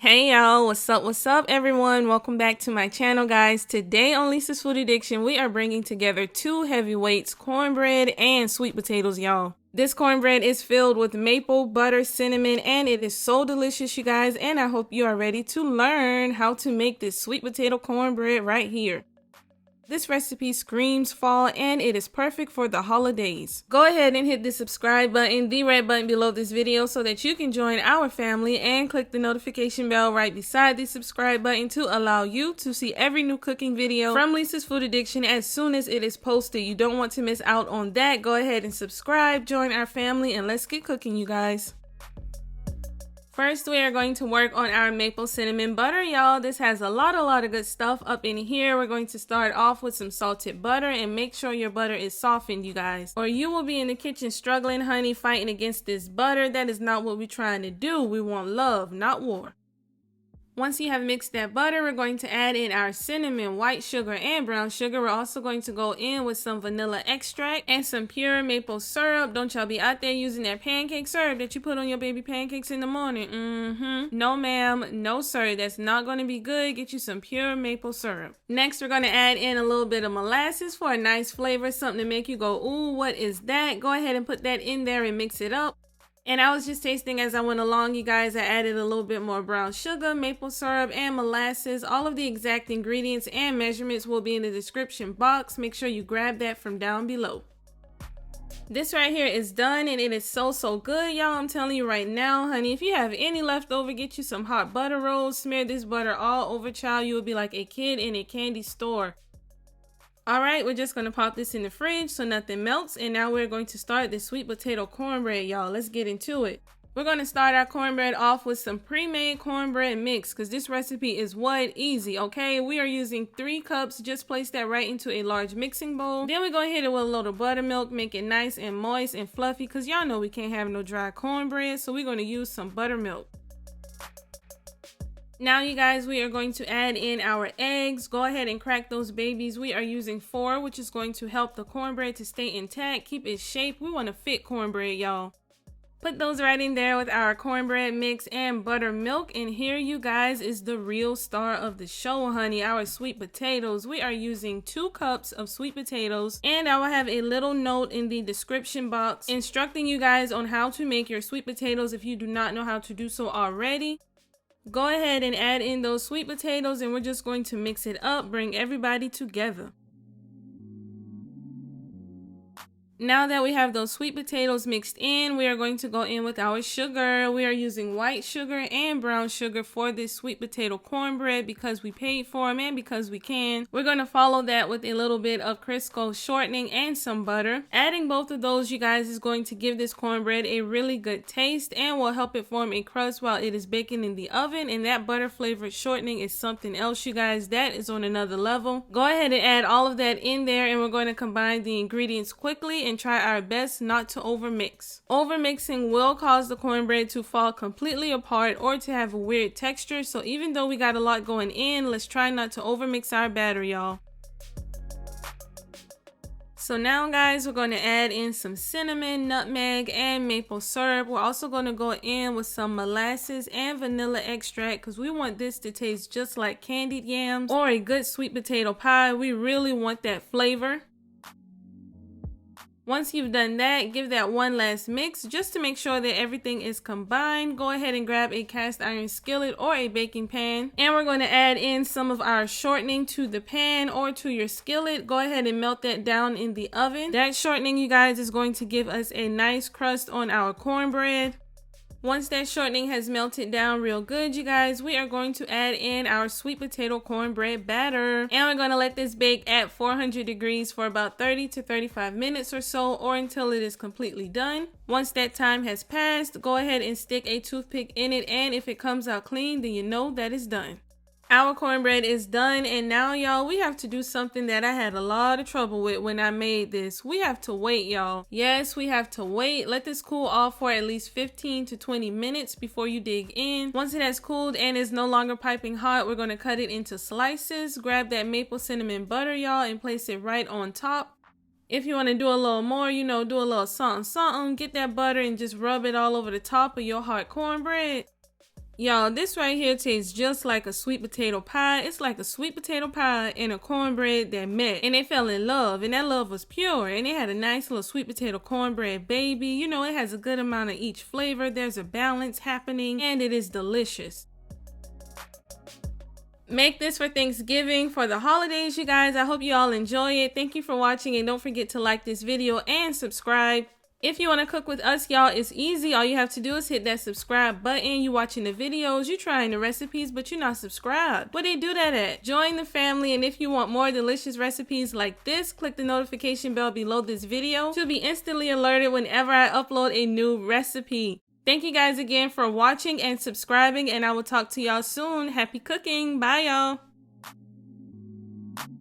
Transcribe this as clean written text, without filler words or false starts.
Hey y'all, what's up everyone? Welcome back to my channel, guys. Today on Lisa's Food Addiction, we are bringing together two heavyweights, cornbread and sweet potatoes, y'all. This cornbread is filled with maple, butter, cinnamon, and it is so delicious, you guys, and I hope you are ready to learn how to make this sweet potato cornbread right here. This recipe screams fall and it is perfect for the holidays. Go ahead and hit the subscribe button, the red button below this video, so that you can join our family, and click the notification bell right beside the subscribe button to allow you to see every new cooking video from Lisa's Food Addiction as soon as it is posted. You don't want to miss out on that. Go ahead and subscribe, join our family, and let's get cooking, you guys. First, we are going to work on our maple cinnamon butter, y'all. This has a lot of good stuff up in here. We're going to start off with some salted butter, and make sure your butter is softened, you guys, or you will be in the kitchen struggling, honey, fighting against this butter. That is not what we're trying to do. We want love, not war. Once you have mixed that butter, we're going to add in our cinnamon, white sugar, and brown sugar. We're also going to go in with some vanilla extract and some pure maple syrup. Don't y'all be out there using that pancake syrup that you put on your baby pancakes in the morning. No ma'am, no sir, that's not going to be good. Get you some pure maple syrup. Next, we're going to add in a little bit of molasses for a nice flavor, something to make you go, ooh, what is that? Go ahead and put that in there and mix it up. And I was just tasting as I went along, you guys. I added a little bit more brown sugar, maple syrup, and molasses. All of the exact ingredients and measurements will be in the description box. Make sure you grab that from down below. This right here is done, and it is so good, y'all. I'm telling you right now, honey, if you have any left over, get you some hot butter rolls. Smear this butter all over, child. You will be like a kid in a candy store. Alright, we're just going to pop this in the fridge so nothing melts, and now we're going to start the sweet potato cornbread, y'all. Let's get into it. We're going to start our cornbread off with some pre-made cornbread mix, because this recipe is what? Easy, okay? We are using 3 cups. Just place that right into a large mixing bowl. Then we're going to hit it with a little buttermilk, make it nice and moist and fluffy, because y'all know we can't have no dry cornbread, so we're going to use some buttermilk. Now, you guys, we are going to add in our eggs. Go ahead and crack those babies. We are using 4, which is going to help the cornbread to stay intact, keep its shape. We want to fit cornbread, y'all. Put those right in there with our cornbread mix and buttermilk. And here, you guys, is the real star of the show, honey, our sweet potatoes. We are using 2 cups of sweet potatoes, and I will have a little note in the description box instructing you guys on how to make your sweet potatoes if you do not know how to do so already. Go ahead and add in those sweet potatoes, and we're just going to mix it up, bring everybody together. Now that we have those sweet potatoes mixed in, we are going to go in with our sugar. We are using white sugar and brown sugar for this sweet potato cornbread because we paid for them and because we can. We're going to follow that with a little bit of Crisco shortening and some butter. Adding both of those, you guys, is going to give this cornbread a really good taste and will help it form a crust while it is baking in the oven. And that butter flavored shortening is something else, you guys. That is on another level. Go ahead and add all of that in there, and we're going to combine the ingredients quickly and try our best not to overmix. Overmixing will cause the cornbread to fall completely apart or to have a weird texture, so even though we got a lot going in, let's try not to overmix our batter, y'all. So now, guys, we're going to add in some cinnamon, nutmeg, and maple syrup. We're also going to go in with some molasses and vanilla extract because we want this to taste just like candied yams or a good sweet potato pie. We really want that flavor. Once you've done that, give that one last mix just to make sure that everything is combined. Go ahead and grab a cast iron skillet or a baking pan, and we're going to add in some of our shortening to the pan or to your skillet. Go ahead and melt that down in the oven. That shortening, you guys, is going to give us a nice crust on our cornbread. Once that shortening has melted down real good, you guys, we are going to add in our sweet potato cornbread batter. And we're going to let this bake at 400 degrees for about 30 to 35 minutes or so, or until it is completely done. Once that time has passed, go ahead and stick a toothpick in it, and if it comes out clean, then you know that it's done. Our cornbread is done, and now, y'all, we have to do something that I had a lot of trouble with when I made this. We have to wait, y'all. Yes, we have to wait. Let this cool off for at least 15 to 20 minutes before you dig in. Once it has cooled and is no longer piping hot, we're going to cut it into slices. Grab that maple cinnamon butter, y'all, and place it right on top. If you want to do a little more, you know, do a little something, get that butter and just rub it all over the top of your hot cornbread. Y'all, this right here tastes just like a sweet potato pie. It's like a sweet potato pie and a cornbread that met, and they fell in love, and that love was pure, and it had a nice little sweet potato cornbread baby. You know, it has a good amount of each flavor. There's a balance happening, and it is delicious. Make this for Thanksgiving, for the holidays, you guys. I hope you all enjoy it. Thank you for watching, and don't forget to like this video and subscribe. If you want to cook with us, y'all, it's easy. All you have to do is hit that subscribe button. You watching the videos, you trying the recipes, but you're not subscribed. Where they do that at? Join the family, and if you want more delicious recipes like this, click the notification bell below this video to be instantly alerted whenever I upload a new recipe. Thank you guys again for watching and subscribing, and I will talk to y'all soon. Happy cooking. Bye, y'all.